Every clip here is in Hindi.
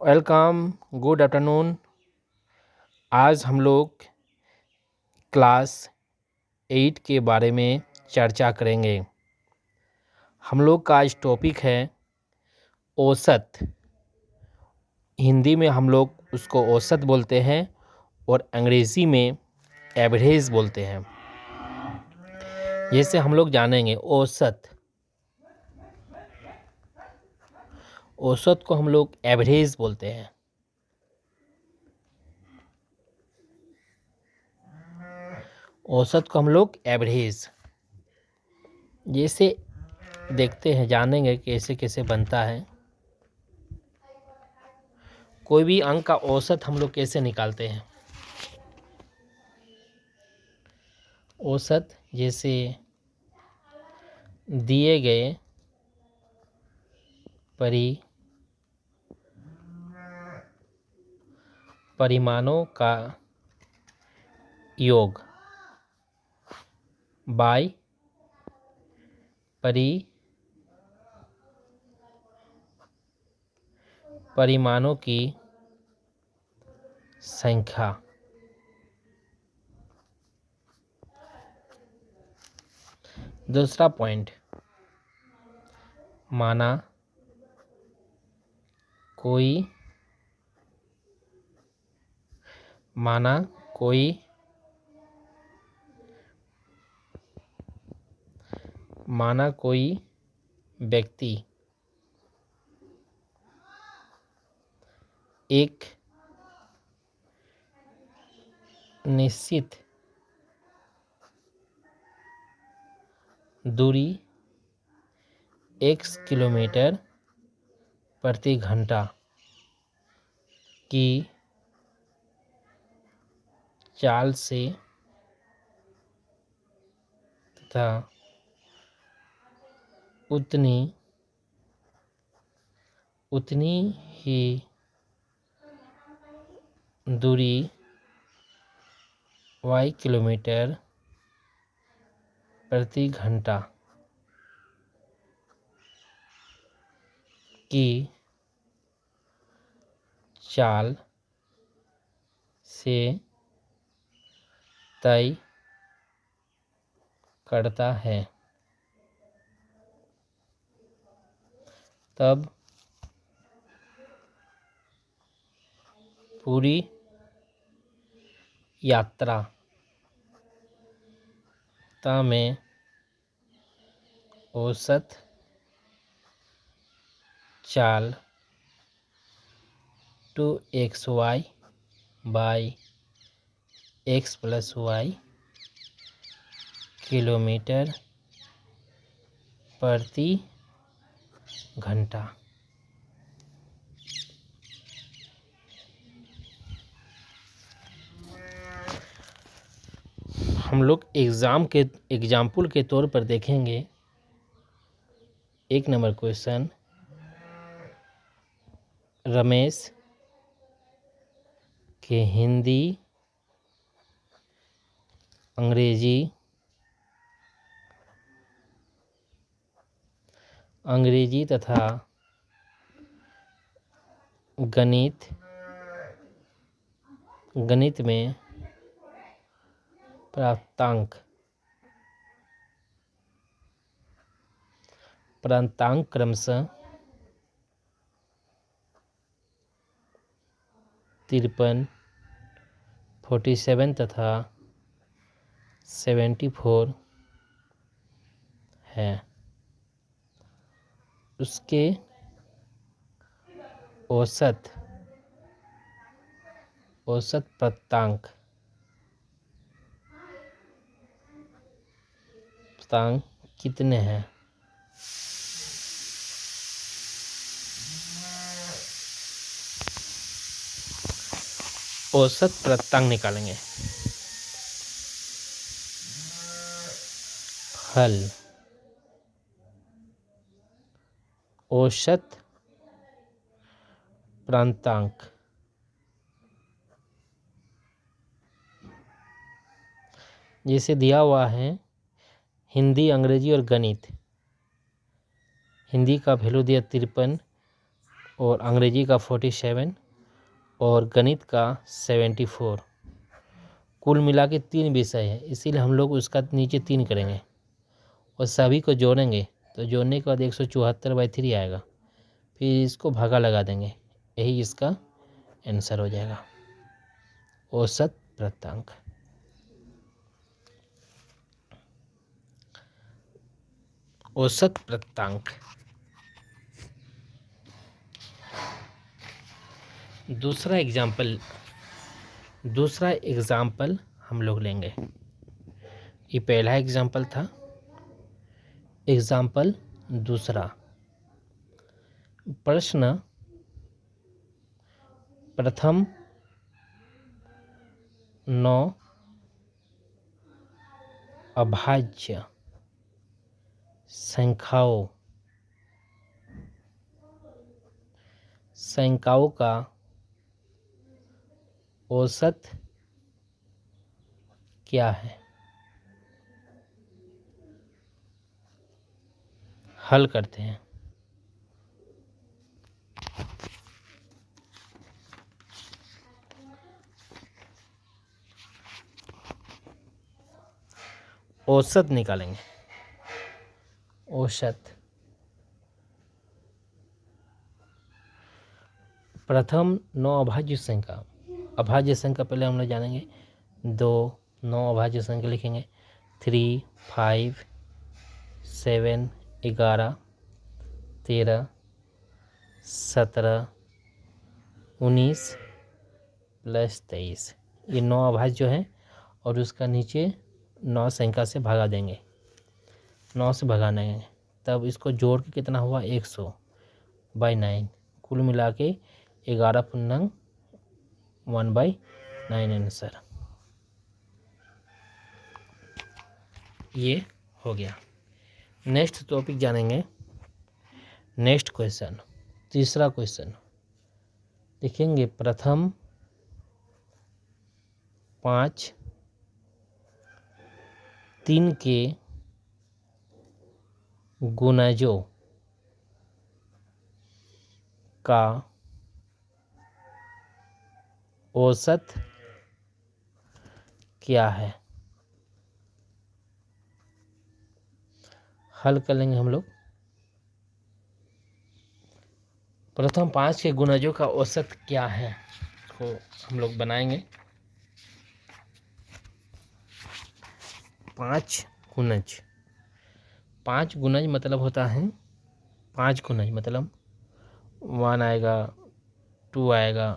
Welcome, good afternoon. आज हम लोग क्लास 8 के बारे में चर्चा करेंगे। हम लोग का आज टॉपिक है औसत। हिंदी में हम लोग उसको औसत बोलते हैं और अंग्रेज़ी में एवरेज बोलते हैं। जैसे हम लोग जानेंगे औसत को हम लोग एवरेज बोलते हैं। औसत को हम लोग एवरेज जैसे देखते हैं, जानेंगे कैसे कैसे बनता है। कोई भी अंक का औसत हम लोग कैसे निकालते हैं। औसत जैसे दिए गए परिमाणों का योग बाय परिमाणों की संख्या। दूसरा पॉइंट, माना कोई व्यक्ति एक निश्चित दूरी x किलोमीटर प्रति घंटा की चाल से तथा उतनी ही दूरी y किलोमीटर प्रति घंटा की चाल से तय करता है, तब पूरी यात्रा में औसत चाल 2xy by x plus y kilometre प्रति घंटा। हम लोग एग्जाम्पल के तौर पर देखेंगे। 1 नंबर क्वेश्चन, रमेश के हिंदी, अंग्रेजी तथा गणित में प्राप्तांक क्रमशः 53, 47 तथा 74 है। उसके औसत प्राप्तांक कितने हैं। औसत प्राप्तांक निकालेंगे। हल, औसत प्राप्तांक जैसे दिया हुआ है हिंदी, अंग्रेजी और गणित। हिंदी का वैल्यू दिया 53, और अंग्रेजी का 47 और गणित का 74। कुल मिला के 3 विषय है, इसीलिए हम लोग उसका नीचे 3 करेंगे और सभी को जोड़ेंगे तो जोड़ने के बाद 174/3 आएगा। फिर इसको भागा लगा देंगे, यही इसका आंसर हो जाएगा, औसत प्राप्तांक। औसत प्राप्तांक। दूसरा एग्जाम्पल हम लोग लेंगे। ये पहला एग्जाम्पल था। एग्जाम्पल दूसरा, प्रश्न प्रथम 9 अभाज्य संख्याओं का औसत क्या है। हल करते हैं। औसत निकालेंगे। औसत प्रथम 9 अभाज्य संख्या पहले हम लोग जानेंगे। 2 9 अभाज्य संख्या लिखेंगे। 3 5 7 11 13 17 19 प्लस 23। ये 9 अभाज्य जो है और उसका नीचे 9 संख्या से भगा देंगे। 9 से भगा देंगे तब इसको जोड़ के कितना हुआ 100/9। कुल मिला के 11 पूर्णांक 1/9 आंसर। ये हो गया। नेक्स्ट टॉपिक जानेंगे। नेक्स्ट क्वेश्चन, तीसरा क्वेश्चन लिखेंगे। प्रथम 5 3 के गुणजों का औसत क्या है। हल कर लेंगे हम लोग। प्रथम 5 के गुणजों का औसत क्या है को हम लोग बनाएंगे। 5 गुणज मतलब होता है 5 गुणज मतलब 1 आएगा, 2 आएगा,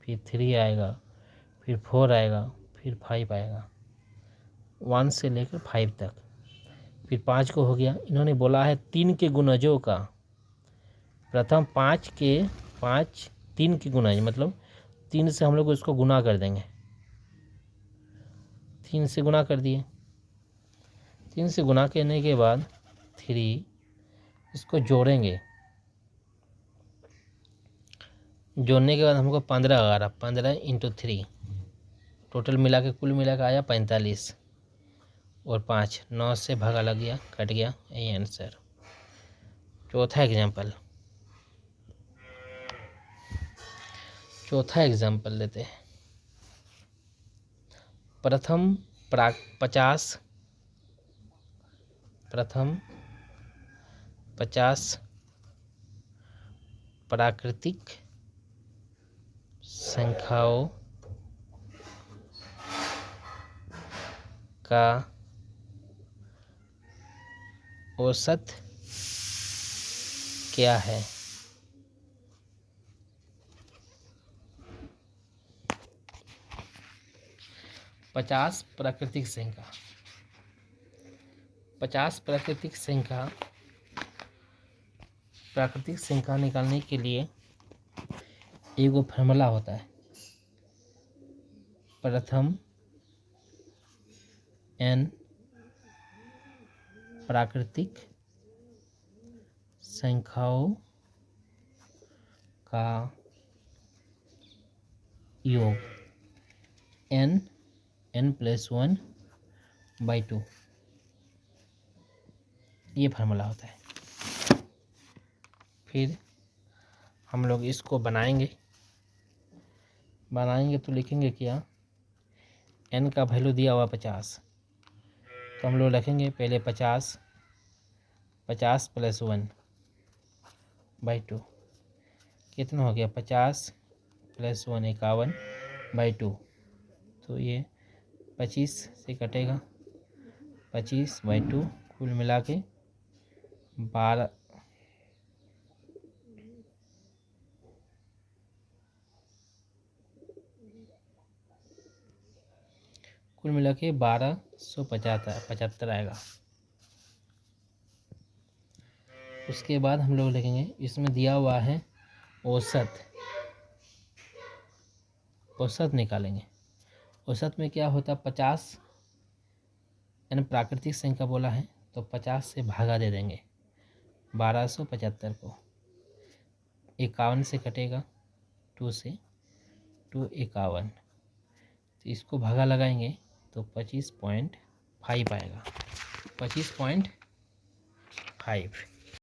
फिर 3 आएगा, फिर 4 आएगा, फिर 5 आएगा, 1 से लेकर 5 तक, फिर 5 को हो गया। इन्होंने बोला है 3 के गुणजों का। प्रथम 3 के गुणज मतलब 3 से हम लोग इसको गुना कर देंगे। 3 से गुना कर दिए। 3 से गुना करने के बाद 3 इसको जोड़ेंगे। जोड़ने के बाद हमको 15 आ रहा, 15 × 3 टोटल मिला के कुल मिला के आया 45 और 5 9 से भागा लग गया, कट गया, यही आंसर। चौथा एग्जाम्पल लेते हैं। प्रथम 50 प्राकृतिक संख्याओं का औसत क्या है। 50 प्राकृतिक संख्या निकालने के लिए एगो फार्मूला होता है। प्रथम n प्राकृतिक संख्याओं का योग n + 1/2, ये फार्मूला होता है। फिर हम लोग इसको बनाएंगे तो लिखेंगे क्या, n का वैल्यू दिया हुआ 50, तो हम लोग लिखेंगे पहले 50 + 1/2 कितना हो गया, 50 + 1 51/2, तो ये 25 से कटेगा, 25/2 कुल मिला के 12, कुल मिला के 1275 आएगा। उसके बाद हम लोग लिखेंगे, इसमें दिया हुआ है औसत निकालेंगे। औसत में क्या होता है, 50, यानी प्राकृतिक संख्या बोला है तो 50 से भागा दे देंगे 1275 को, 51 से कटेगा, 2 से 2 51, तो इसको भागा लगाएंगे तो 25.5 आएगा, 25.5।